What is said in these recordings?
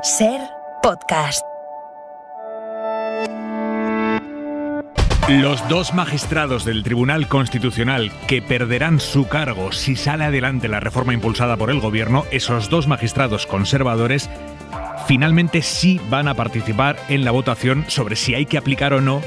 SER Podcast. Los dos magistrados del Tribunal Constitucional que perderán su cargo si sale adelante la reforma impulsada por el Gobierno, esos dos magistrados conservadores finalmente sí van a participar en la votación sobre si hay que aplicar o no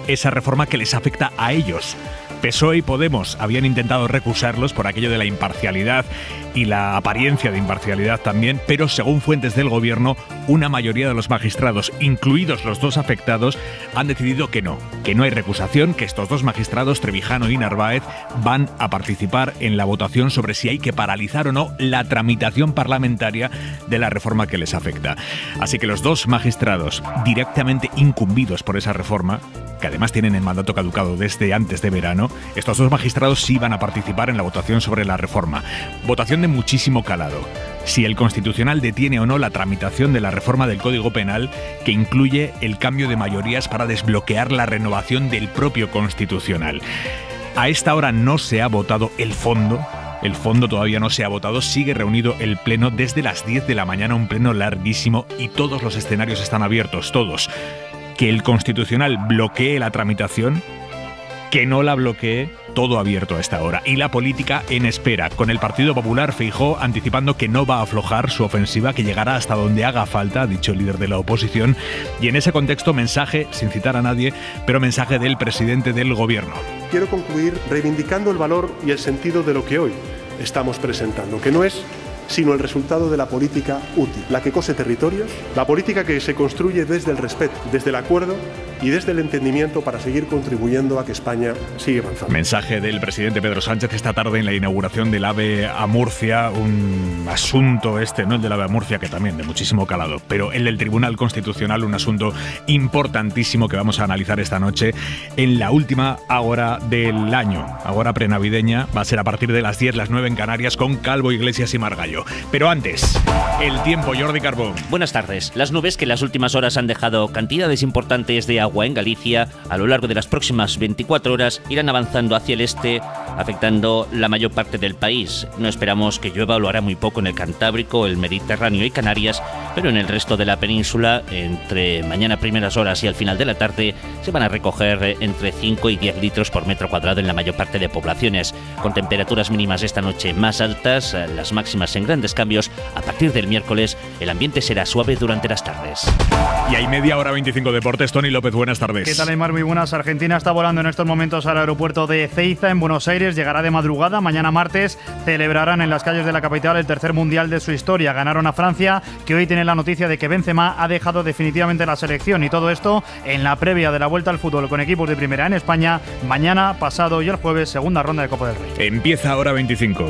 esa reforma que les afecta a ellos. PSOE y Podemos habían intentado recusarlos por aquello de la imparcialidad y la apariencia de imparcialidad también, pero según fuentes del Gobierno, una mayoría de los magistrados, incluidos los dos afectados, han decidido que no hay recusación, que estos dos magistrados, Trevijano y Narváez, van a participar en la votación sobre si hay que paralizar o no la tramitación parlamentaria de la reforma que les afecta. Así que los dos magistrados directamente incumbidos por esa reforma, que además tienen el mandato caducado desde antes de verano, estos dos magistrados sí van a participar en la votación sobre la reforma. Votación de muchísimo calado. Si el Constitucional detiene o no la tramitación de la reforma del Código Penal, que incluye el cambio de mayorías para desbloquear la renovación del propio Constitucional. A esta hora no se ha votado el fondo. El fondo todavía no se ha votado, sigue reunido el Pleno desde las 10 de la mañana, un pleno larguísimo, y todos los escenarios están abiertos, todos. Que el Constitucional bloquee la tramitación, que no la bloquee, todo abierto a esta hora. Y la política en espera, con el Partido Popular, Feijóo anticipando que no va a aflojar su ofensiva, que llegará hasta donde haga falta, ha dicho el líder de la oposición. Y en ese contexto, mensaje, sin citar a nadie, pero mensaje del presidente del Gobierno. Quiero concluir reivindicando el valor y el sentido de lo que hoy estamos presentando, que no es sino el resultado de la política útil, la que cose territorios, la política que se construye desde el respeto, desde el acuerdo y desde el entendimiento para seguir contribuyendo a que España siga avanzando. Mensaje del presidente Pedro Sánchez esta tarde en la inauguración del AVE a Murcia, un asunto no el del AVE a Murcia, que también de muchísimo calado, pero el del Tribunal Constitucional, un asunto importantísimo que vamos a analizar esta noche en la última Ágora del año, Ágora prenavideña, va a ser a partir de las 10, las 9 en Canarias, con Calvo, Iglesias y Margallo. Pero antes, el tiempo, Jordi Carbó. Buenas tardes. Las nubes que en las últimas horas han dejado cantidades importantes de agua en Galicia, a lo largo de las próximas 24 horas irán avanzando hacia el este, afectando la mayor parte del país. No esperamos que llueva, o lo hará muy poco en el Cantábrico, el Mediterráneo y Canarias, pero en el resto de la península, entre mañana primeras horas y al final de la tarde, se van a recoger entre 5 y 10 litros por metro cuadrado en la mayor parte de poblaciones, con temperaturas mínimas esta noche más altas, las máximas en grandes cambios. A partir del miércoles, el ambiente será suave durante las tardes. Y hay media hora 25 deportes. Tony López, buenas tardes. ¿Qué tal, Aymar? Muy buenas. Argentina está volando en estos momentos al aeropuerto de Ezeiza, en Buenos Aires. Llegará de madrugada. Mañana martes celebrarán en las calles de la capital el tercer mundial de su historia. Ganaron a Francia, que hoy tiene la noticia de que Benzema ha dejado definitivamente la selección. Y todo esto en la previa de la vuelta al fútbol con equipos de primera en España. Mañana, pasado y el jueves, segunda ronda de Copa del Rey. Empieza hora 25.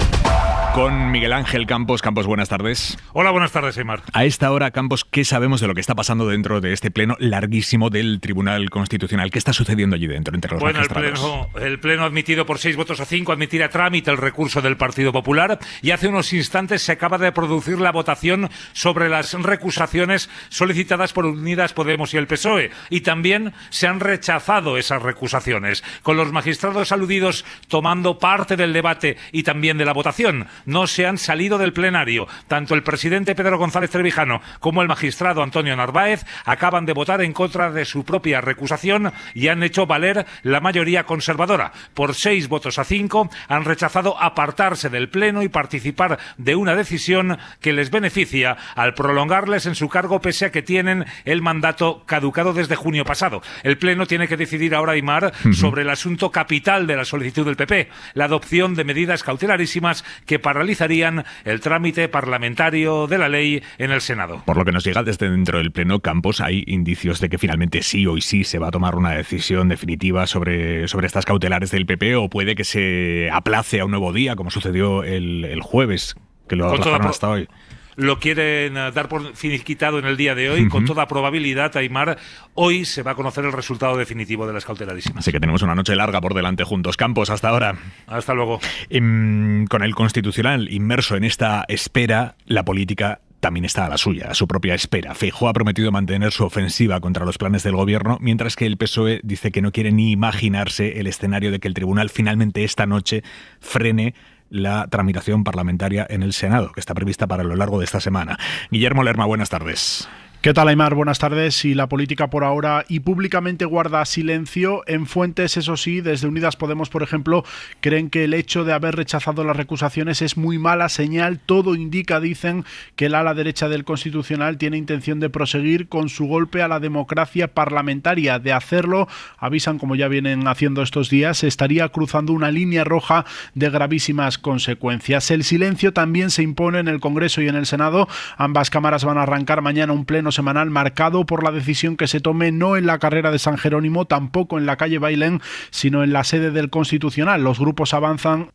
Con Miguel Ángel Campos. Campos, buenas tardes. Hola, buenas tardes, Aymar. A esta hora, Campos, ¿qué sabemos de lo que está pasando dentro de este pleno larguísimo del Tribunal Constitucional? ¿Qué está sucediendo allí dentro, entre los magistrados? El pleno ha admitido por 6 votos a 5 admitir a trámite el recurso del Partido Popular, y hace unos instantes se acaba de producir la votación sobre las recusaciones solicitadas por Unidas Podemos y el PSOE, y también se han rechazado esas recusaciones, con los magistrados aludidos tomando parte del debate y también de la votación. No se han salido del plenario. Tanto el presidente Pedro González Trevijano como el magistrado Antonio Narváez acaban de votar en contra de su propia recusación y han hecho valer la mayoría conservadora. Por 6 votos a 5 han rechazado apartarse del pleno y participar de una decisión que les beneficia al prolongarles en su cargo pese a que tienen el mandato caducado desde junio pasado. El pleno tiene que decidir ahora, Aymar, sobre el asunto capital de la solicitud del PP, la adopción de medidas cautelarísimas que paralizarían el trámite parlamentario de la ley en el Senado. Por lo que nos llega desde dentro del Pleno, Campos, hay indicios de que finalmente sí, hoy sí se va a tomar una decisión definitiva sobre estas cautelares del PP, o puede que se aplace a un nuevo día, como sucedió el jueves, que lo aplazaron hasta hoy. Lo quieren dar por finiquitado en el día de hoy. Con toda probabilidad, Aymar, hoy se va a conocer el resultado definitivo de las cautelarísimas. Así que tenemos una noche larga por delante juntos. Campos, hasta ahora. Hasta luego. Con el Constitucional inmerso en esta espera, la política también está a la suya, a su propia espera. Feijóo ha prometido mantener su ofensiva contra los planes del Gobierno, mientras que el PSOE dice que no quiere ni imaginarse el escenario de que el Tribunal finalmente esta noche frene la tramitación parlamentaria en el Senado, que está prevista para lo largo de esta semana. Guillermo Lerma, buenas tardes. ¿Qué tal, Aimar? Buenas tardes. Y la política por ahora y públicamente guarda silencio. En fuentes, eso sí, desde Unidas Podemos, por ejemplo, creen que el hecho de haber rechazado las recusaciones es muy mala señal. Todo indica, dicen, que el ala derecha del Constitucional tiene intención de proseguir con su golpe a la democracia parlamentaria. De hacerlo, avisan, como ya vienen haciendo estos días, se estaría cruzando una línea roja de gravísimas consecuencias. El silencio también se impone en el Congreso y en el Senado. Ambas cámaras van a arrancar mañana un pleno semanal marcado por la decisión que se tome no en la carrera de San Jerónimo, tampoco en la calle Bailén, sino en la sede del Constitucional. Los grupos avanzan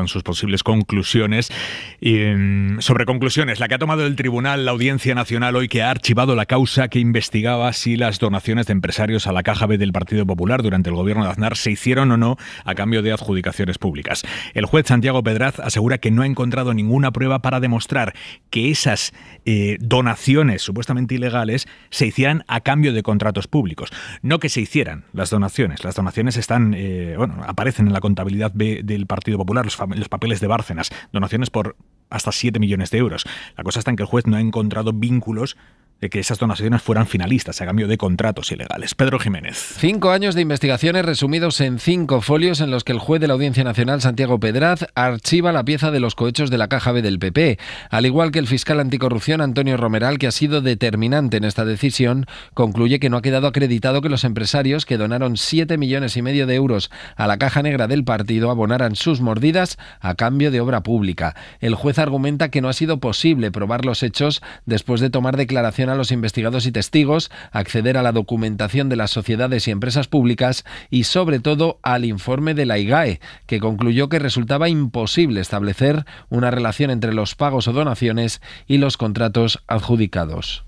sus posibles conclusiones. Y sobre conclusiones, la que ha tomado el Tribunal, la Audiencia Nacional hoy, que ha archivado la causa que investigaba si las donaciones de empresarios a la Caja B del Partido Popular durante el gobierno de Aznar se hicieron o no a cambio de adjudicaciones públicas. El juez Santiago Pedraz asegura que no ha encontrado ninguna prueba para demostrar que esas donaciones supuestamente ilegales se hicieran a cambio de contratos públicos. No que se hicieran las donaciones. Las donaciones están, aparecen en la contabilidad B del Partido Popular, los papeles de Bárcenas. Donaciones por hasta 7 millones de euros. La cosa está en que el juez no ha encontrado vínculos de que esas donaciones fueran finalistas a cambio de contratos ilegales. Pedro Jiménez. 5 años de investigaciones resumidos en 5 folios en los que el juez de la Audiencia Nacional, Santiago Pedraz, archiva la pieza de los cohechos de la Caja B del PP. Al igual que el fiscal anticorrupción, Antonio Romeral, que ha sido determinante en esta decisión, concluye que no ha quedado acreditado que los empresarios que donaron 7,5 millones de euros a la caja negra del partido abonaran sus mordidas a cambio de obra pública. El juez argumenta que no ha sido posible probar los hechos después de tomar declaración a los investigados y testigos, acceder a la documentación de las sociedades y empresas públicas y, sobre todo, al informe de la IGAE, que concluyó que resultaba imposible establecer una relación entre los pagos o donaciones y los contratos adjudicados.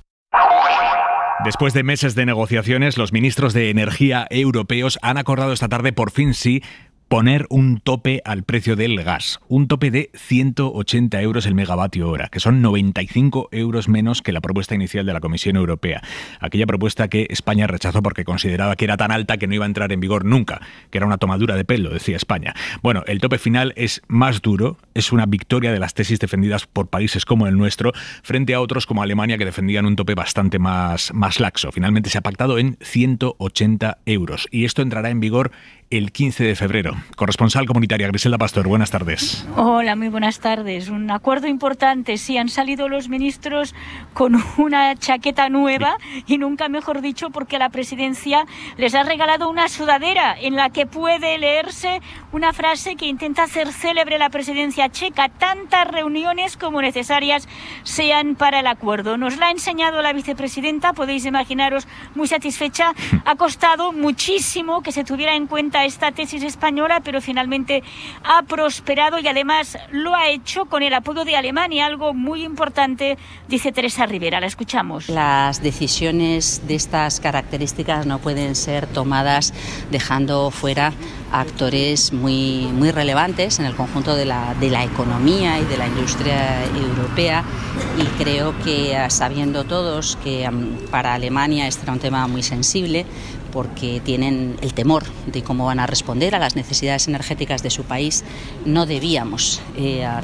Después de meses de negociaciones, los ministros de Energía europeos han acordado esta tarde, por fin sí, poner un tope al precio del gas, un tope de 180 euros el megavatio hora, que son 95 euros menos que la propuesta inicial de la Comisión Europea. Aquella propuesta que España rechazó porque consideraba que era tan alta que no iba a entrar en vigor nunca, que era una tomadura de pelo, decía España. Bueno, el tope final es más duro, es una victoria de las tesis defendidas por países como el nuestro, frente a otros como Alemania, que defendían un tope bastante más laxo. Finalmente se ha pactado en 180 euros y esto entrará en vigor el 15 de febrero. Corresponsal comunitaria Griselda Pastor, buenas tardes. Hola, muy buenas tardes. Un acuerdo importante. Sí, han salido los ministros con una chaqueta nueva y nunca mejor dicho, porque la presidencia les ha regalado una sudadera en la que puede leerse una frase que intenta hacer célebre la presidencia checa: tantas reuniones como necesarias sean para el acuerdo. Nos la ha enseñado la vicepresidenta, podéis imaginaros, muy satisfecha. Ha costado muchísimo que se tuviera en cuenta esta tesis española, pero finalmente ha prosperado y además lo ha hecho con el apoyo de Alemania, algo muy importante, dice Teresa Rivera. La escuchamos. Las decisiones de estas características no pueden ser tomadas dejando fuera a actores muy relevantes en el conjunto de la economía y de la industria europea, y creo que sabiendo todos que para Alemania este era un tema muy sensible, porque tienen el temor de cómo van a responder a las necesidades energéticas de su país, no debíamos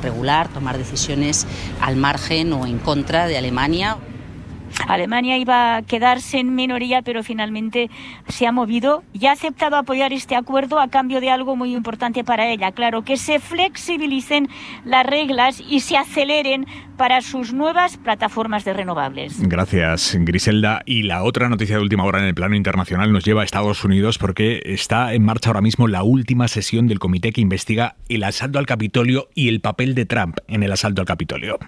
regular, tomar decisiones al margen o en contra de Alemania. Alemania iba a quedarse en minoría, pero finalmente se ha movido y ha aceptado apoyar este acuerdo a cambio de algo muy importante para ella. Claro, que se flexibilicen las reglas y se aceleren para sus nuevas plataformas de renovables. Gracias, Griselda. Y la otra noticia de última hora en el plano internacional nos lleva a Estados Unidos, porque está en marcha ahora mismo la última sesión del comité que investiga el asalto al Capitolio y el papel de Trump en el asalto al Capitolio.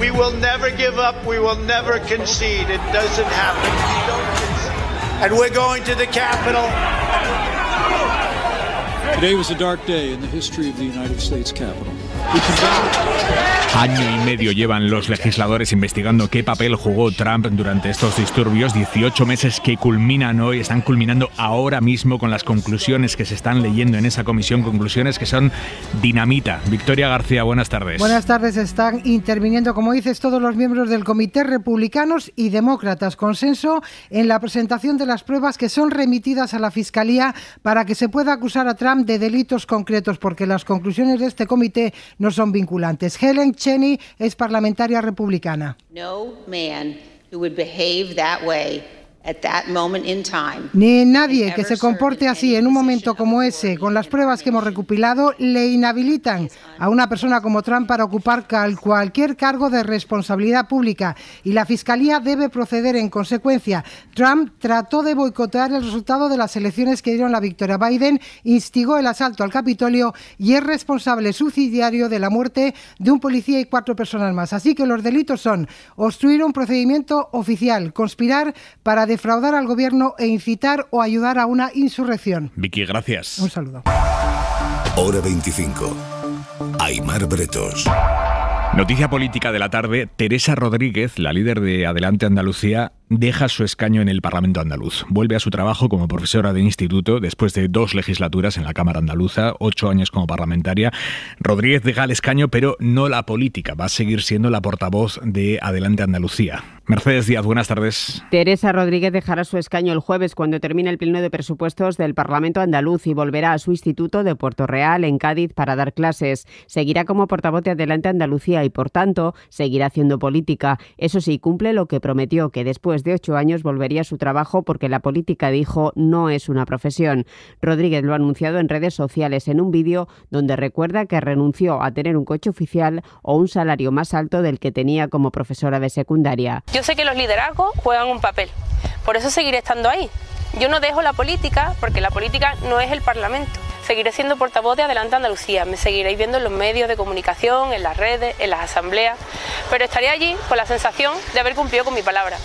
We will never give up. We will never concede. It doesn't happen. We don't concede. And we're going to the Capitol. Today was a dark day in the history of the United States Capitol. We condemn Año y medio llevan los legisladores investigando qué papel jugó Trump durante estos disturbios. 18 meses que culminan hoy, están culminando ahora mismo con las conclusiones que se están leyendo en esa comisión, conclusiones que son dinamita. Victoria García, buenas tardes. Buenas tardes. Están interviniendo, como dices, todos los miembros del comité, republicanos y demócratas. Consenso en la presentación de las pruebas que son remitidas a la Fiscalía para que se pueda acusar a Trump de delitos concretos, porque las conclusiones de este comité no son vinculantes. Helen Cheney es parlamentaria republicana. No man who would behave that way at that moment in time. Ni nadie que se comporte así en un momento como ese, con las pruebas que hemos recopilado, le inhabilitan a una persona como Trump para ocupar cualquier cargo de responsabilidad pública, y la Fiscalía debe proceder en consecuencia. Trump trató de boicotear el resultado de las elecciones que dieron la victoria a Biden, instigó el asalto al Capitolio y es responsable subsidiario de la muerte de un policía y 4 personas más. Así que los delitos son obstruir un procedimiento oficial, conspirar para defraudar al gobierno e incitar o ayudar a una insurrección. Vicky, gracias. Un saludo. Hora 25. Aimar Bretos. Noticia política de la tarde. Teresa Rodríguez, la líder de Adelante Andalucía, deja su escaño en el Parlamento andaluz. Vuelve a su trabajo como profesora de instituto después de 2 legislaturas en la Cámara Andaluza, 8 años como parlamentaria. Rodríguez deja el escaño, pero no la política. Va a seguir siendo la portavoz de Adelante Andalucía. Mercedes Díaz, buenas tardes. Teresa Rodríguez dejará su escaño el jueves cuando termine el pleno de presupuestos del Parlamento andaluz y volverá a su instituto de Puerto Real, en Cádiz, para dar clases. Seguirá como portavoz de Adelante Andalucía y, por tanto, seguirá haciendo política. Eso sí, cumple lo que prometió, que después de 8 años volvería a su trabajo porque la política, dijo, no es una profesión. Rodríguez lo ha anunciado en redes sociales en un vídeo donde recuerda que renunció a tener un coche oficial o un salario más alto del que tenía como profesora de secundaria. Yo sé que los liderazgos juegan un papel, por eso seguiré estando ahí. Yo no dejo la política porque la política no es el Parlamento. Seguiré siendo portavoz de Adelante Andalucía, me seguiréis viendo en los medios de comunicación, en las redes, en las asambleas, pero estaré allí con la sensación de haber cumplido con mi palabra,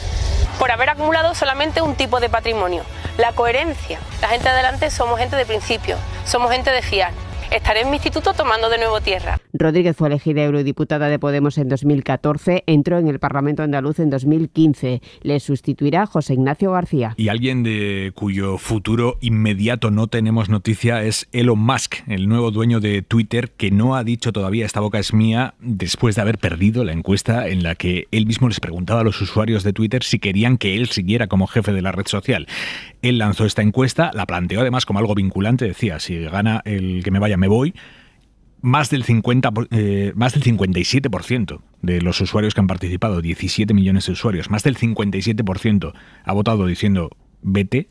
por haber acumulado solamente un tipo de patrimonio, la coherencia. La gente de Adelante somos gente de principio, somos gente de fiar. Estaré en mi instituto tomando de nuevo tierra. Rodríguez fue elegida eurodiputada de Podemos en 2014, entró en el Parlamento andaluz en 2015. Le sustituirá José Ignacio García. Y alguien de cuyo futuro inmediato no tenemos noticia es Elon Musk, el nuevo dueño de Twitter, que no ha dicho todavía "esta boca es mía" después de haber perdido la encuesta en la que él mismo les preguntaba a los usuarios de Twitter si querían que él siguiera como jefe de la red social. Él lanzó esta encuesta, la planteó además como algo vinculante, decía, si gana el que me vaya me voy. Más del 57% de los usuarios que han participado, 17 millones de usuarios, más del 57% ha votado diciendo vete.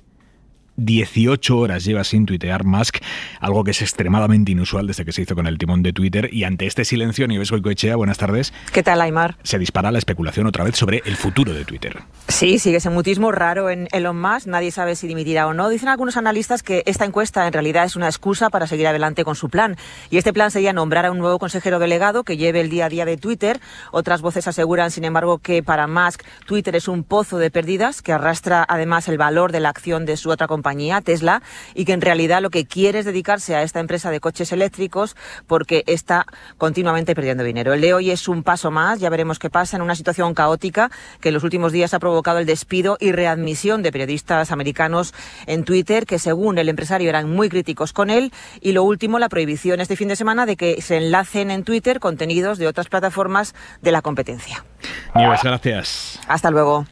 18 horas lleva sin tuitear Musk, algo que es extremadamente inusual desde que se hizo con el timón de Twitter. Y ante este silencio, Nieves Goicoechea, buenas tardes. ¿Qué tal, Aimar? Se dispara la especulación otra vez sobre el futuro de Twitter. Sí, sigue ese mutismo raro en Elon Musk. Nadie sabe si dimitirá o no. Dicen algunos analistas que esta encuesta en realidad es una excusa para seguir adelante con su plan. Y este plan sería nombrar a un nuevo consejero delegado que lleve el día a día de Twitter. Otras voces aseguran, sin embargo, que para Musk Twitter es un pozo de pérdidas que arrastra además el valor de la acción de su otra compañía, Tesla, y que en realidad lo que quiere es dedicarse a esta empresa de coches eléctricos porque está continuamente perdiendo dinero. El de hoy es un paso más, ya veremos qué pasa en una situación caótica que en los últimos días ha provocado el despido y readmisión de periodistas americanos en Twitter que, según el empresario, eran muy críticos con él. Y lo último, la prohibición este fin de semana de que se enlacen en Twitter contenidos de otras plataformas de la competencia. Nieves, gracias. Hasta luego.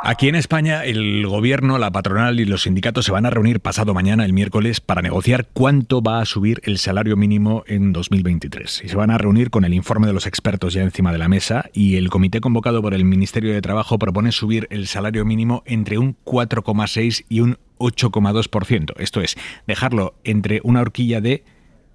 Aquí en España, el gobierno, la patronal y los sindicatos se van a reunir pasado mañana, el miércoles, para negociar cuánto va a subir el salario mínimo en 2023. Y se van a reunir con el informe de los expertos ya encima de la mesa, y el comité convocado por el Ministerio de Trabajo propone subir el salario mínimo entre un 4,6 y un 8,2%. Esto es, dejarlo entre una horquilla de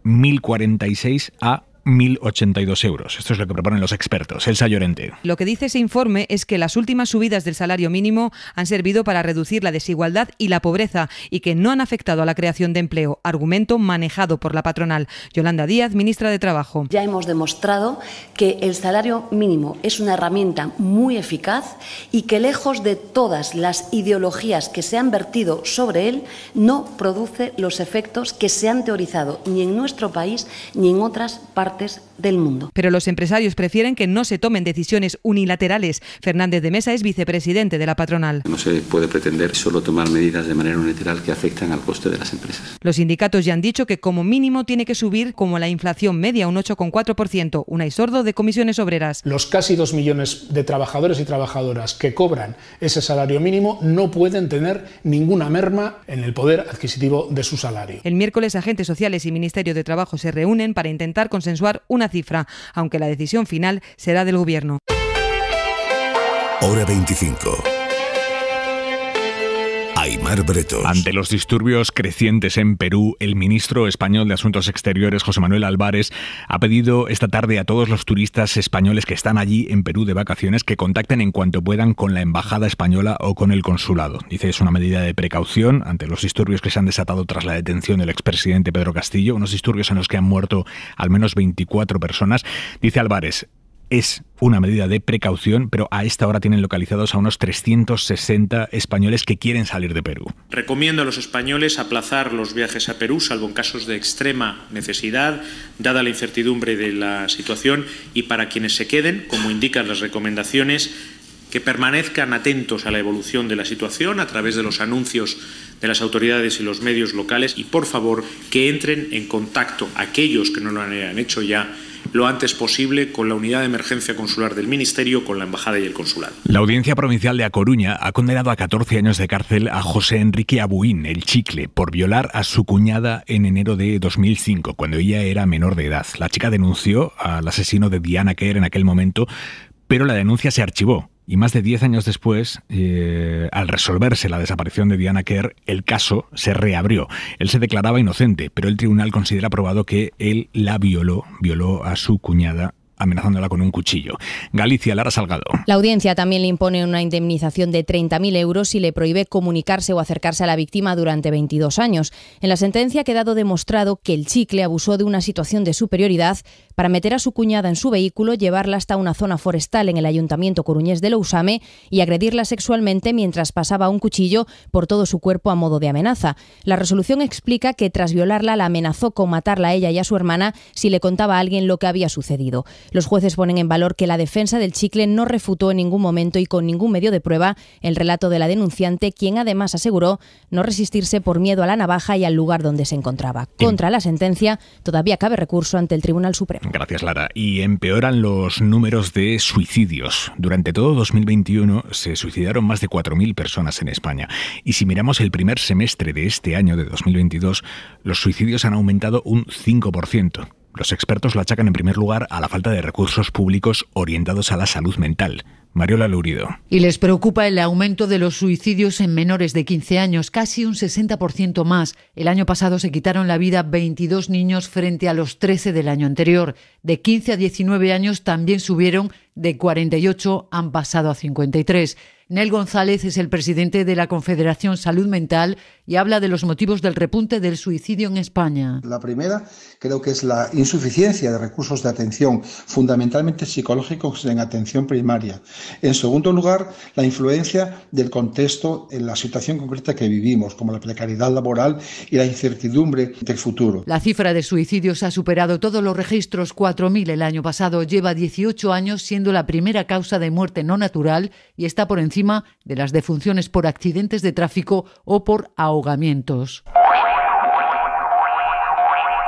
1.046 a 1.082 euros. Esto es lo que proponen los expertos. Elsa Llorente. Lo que dice ese informe es que las últimas subidas del salario mínimo han servido para reducir la desigualdad y la pobreza y que no han afectado a la creación de empleo, argumento manejado por la patronal. Yolanda Díaz, ministra de Trabajo. Ya hemos demostrado que el salario mínimo es una herramienta muy eficaz y que lejos de todas las ideologías que se han vertido sobre él, no produce los efectos que se han teorizado ni en nuestro país ni en otras partes del mundo. Pero los empresarios prefieren que no se tomen decisiones unilaterales. Fernández de Mesa es vicepresidente de la patronal. No se puede pretender solo tomar medidas de manera unilateral que afectan al coste de las empresas. Los sindicatos ya han dicho que como mínimo tiene que subir como la inflación media, un 8,4%. Unai Sordo, de Comisiones Obreras. Los casi 2 millones de trabajadores y trabajadoras que cobran ese salario mínimo no pueden tener ninguna merma en el poder adquisitivo de su salario. El miércoles, agentes sociales y Ministerio de Trabajo se reúnen para intentar consensuar una cifra, aunque la decisión final será del Gobierno. Hora 25. Aimar Bretos. Ante los disturbios crecientes en Perú, el ministro español de Asuntos Exteriores, José Manuel Álvarez, ha pedido esta tarde a todos los turistas españoles que están allí en Perú de vacaciones que contacten en cuanto puedan con la embajada española o con el consulado. Dice, es una medida de precaución ante los disturbios que se han desatado tras la detención del expresidente Pedro Castillo, unos disturbios en los que han muerto al menos 24 personas. Dice Álvarez, es una medida de precaución, pero a esta hora tienen localizados a unos 360 españoles que quieren salir de Perú. Recomiendo a los españoles aplazar los viajes a Perú, salvo en casos de extrema necesidad, dada la incertidumbre de la situación, y para quienes se queden, como indican las recomendaciones, que permanezcan atentos a la evolución de la situación a través de los anuncios de las autoridades y los medios locales y, por favor, que entren en contacto aquellos que no lo han hecho ya lo antes posible con la unidad de emergencia consular del Ministerio, con la embajada y el consulado. La Audiencia Provincial de A Coruña ha condenado a 14 años de cárcel a José Enrique Abuín, el Chicle, por violar a su cuñada en enero de 2005, cuando ella era menor de edad. La chica denunció al asesino de Diana Kerr en aquel momento, pero la denuncia se archivó. Y más de 10 años después, al resolverse la desaparición de Diana Kerr, el caso se reabrió. Él se declaraba inocente, pero el tribunal considera probado que él la violó a su cuñada, amenazándola con un cuchillo. Galicia, Lara Salgado. La audiencia también le impone una indemnización de 30.000 euros y le prohíbe comunicarse o acercarse a la víctima durante 22 años. En la sentencia ha quedado demostrado que el Chicle abusó de una situación de superioridad para meter a su cuñada en su vehículo, llevarla hasta una zona forestal en el Ayuntamiento coruñés de Lousame y agredirla sexualmente mientras pasaba un cuchillo por todo su cuerpo a modo de amenaza. La resolución explica que tras violarla la amenazó con matarla a ella y a su hermana si le contaba a alguien lo que había sucedido. Los jueces ponen en valor que la defensa del Chicle no refutó en ningún momento y con ningún medio de prueba el relato de la denunciante, quien además aseguró no resistirse por miedo a la navaja y al lugar donde se encontraba. Contra la sentencia todavía cabe recurso ante el Tribunal Supremo. Gracias, Lara. Y empeoran los números de suicidios. Durante todo 2021 se suicidaron más de 4.000 personas en España. Y si miramos el primer semestre de este año, de 2022, los suicidios han aumentado un 5%. Los expertos lo achacan en primer lugar a la falta de recursos públicos orientados a la salud mental. Mariola Lourido. Y les preocupa el aumento de los suicidios en menores de 15 años, casi un 60% más. El año pasado se quitaron la vida 22 niños frente a los 13 del año anterior. De 15 a 19 años también subieron, de 48 han pasado a 53. Nel González es el presidente de la Confederación Salud Mental y habla de los motivos del repunte del suicidio en España. La primera creo que es la insuficiencia de recursos de atención, fundamentalmente psicológicos en atención primaria. En segundo lugar, la influencia del contexto en la situación concreta que vivimos, como la precariedad laboral y la incertidumbre del futuro. La cifra de suicidios ha superado todos los registros, 4.000 el año pasado. Lleva 18 años siendo la primera causa de muerte no natural y está por encima de las defunciones por accidentes de tráfico o por ahogamientos.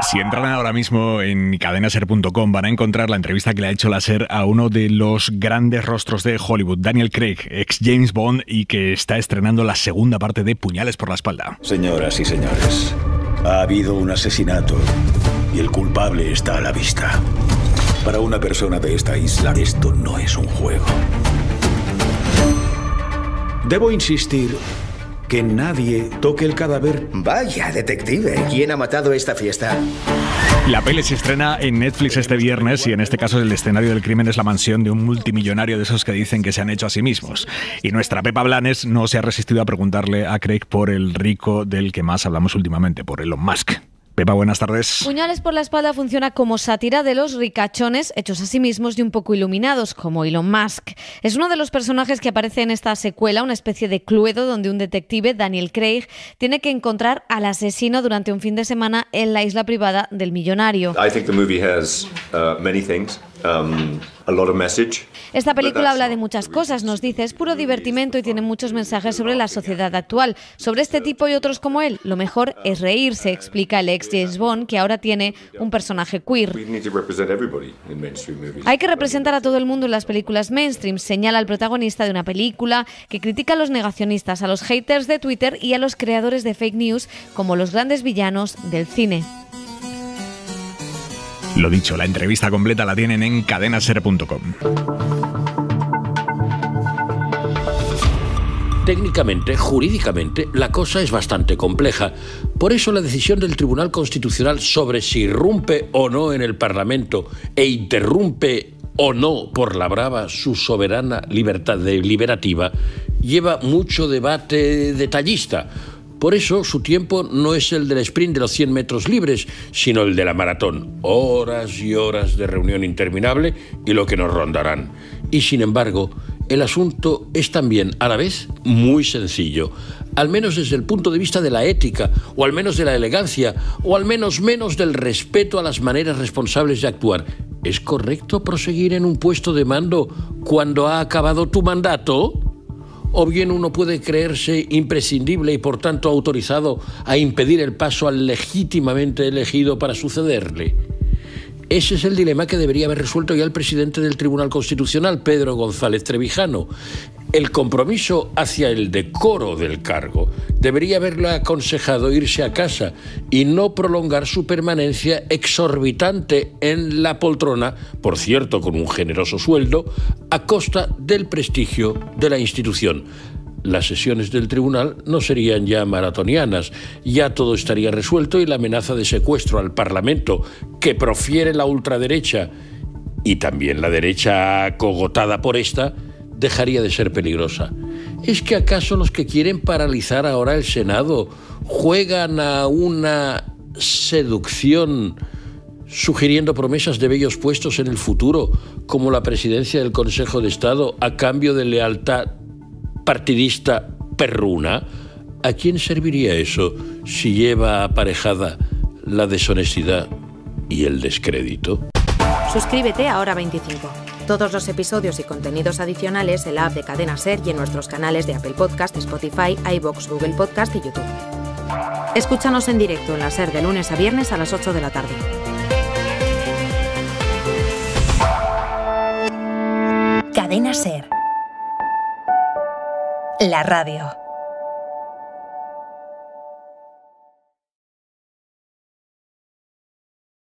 Si entran ahora mismo en cadenaser.com van a encontrar la entrevista que le ha hecho la SER a uno de los grandes rostros de Hollywood, Daniel Craig, ex James Bond, y que está estrenando la segunda parte de Puñales por la espalda. Señoras y señores, ha habido un asesinato y el culpable está a la vista. Para una persona de esta isla, esto no es un juego. Debo insistir que nadie toque el cadáver. Vaya, detective, ¿quién ha matado esta fiesta? La peli se estrena en Netflix este viernes y en este caso el escenario del crimen es la mansión de un multimillonario de esos que dicen que se han hecho a sí mismos. Y nuestra Pepa Blanes no se ha resistido a preguntarle a Craig por el rico del que más hablamos últimamente, por Elon Musk. Pepa, buenas tardes. Puñales por la espalda funciona como sátira de los ricachones hechos a sí mismos y un poco iluminados, como Elon Musk. Es uno de los personajes que aparece en esta secuela, una especie de Cluedo donde un detective, Daniel Craig, tiene que encontrar al asesino durante un fin de semana en la isla privada del millonario. I think the movie has many things. A lot of message. Esta película habla de muchas cosas, nos dice, es puro divertimento y tiene muchos mensajes sobre la sociedad actual, sobre este tipo y otros como él. Lo mejor es reírse, explica el ex James Bond, que ahora tiene un personaje queer. Hay que representar a todo el mundo en las películas mainstream, señala el protagonista de una película que critica a los negacionistas, a los haters de Twitter y a los creadores de fake news como los grandes villanos del cine. Lo dicho, la entrevista completa la tienen en cadenaser.com. Técnicamente, jurídicamente, la cosa es bastante compleja. Por eso la decisión del Tribunal Constitucional sobre si irrumpe o no en el Parlamento e interrumpe o no por la brava su soberana libertad deliberativa lleva mucho debate detallista. Por eso su tiempo no es el del sprint de los 100 metros libres, sino el de la maratón. Horas y horas de reunión interminable y lo que nos rondarán. Y sin embargo, el asunto es también, a la vez, muy sencillo. Al menos desde el punto de vista de la ética, o al menos de la elegancia, o al menos del respeto a las maneras responsables de actuar. ¿Es correcto proseguir en un puesto de mando cuando ha acabado tu mandato? ¿O bien uno puede creerse imprescindible y por tanto autorizado a impedir el paso al legítimamente elegido para sucederle? Ese es el dilema que debería haber resuelto ya el presidente del Tribunal Constitucional, Pedro González Trevijano. El compromiso hacia el decoro del cargo debería haberle aconsejado irse a casa y no prolongar su permanencia exorbitante en la poltrona, por cierto con un generoso sueldo, a costa del prestigio de la institución. Las sesiones del tribunal no serían ya maratonianas, ya todo estaría resuelto y la amenaza de secuestro al Parlamento que profiere la ultraderecha y también la derecha acogotada por esta dejaría de ser peligrosa. ¿Es que acaso los que quieren paralizar ahora el Senado juegan a una seducción sugiriendo promesas de bellos puestos en el futuro, como la presidencia del Consejo de Estado a cambio de lealtad partidista perruna? ¿A quién serviría eso si lleva aparejada la deshonestidad y el descrédito? Suscríbete a Hora 25. Todos los episodios y contenidos adicionales en la app de Cadena Ser y en nuestros canales de Apple Podcast, Spotify, iVoox, Google Podcast y YouTube. Escúchanos en directo en la Ser de lunes a viernes a las 8 de la tarde. Cadena Ser. La radio.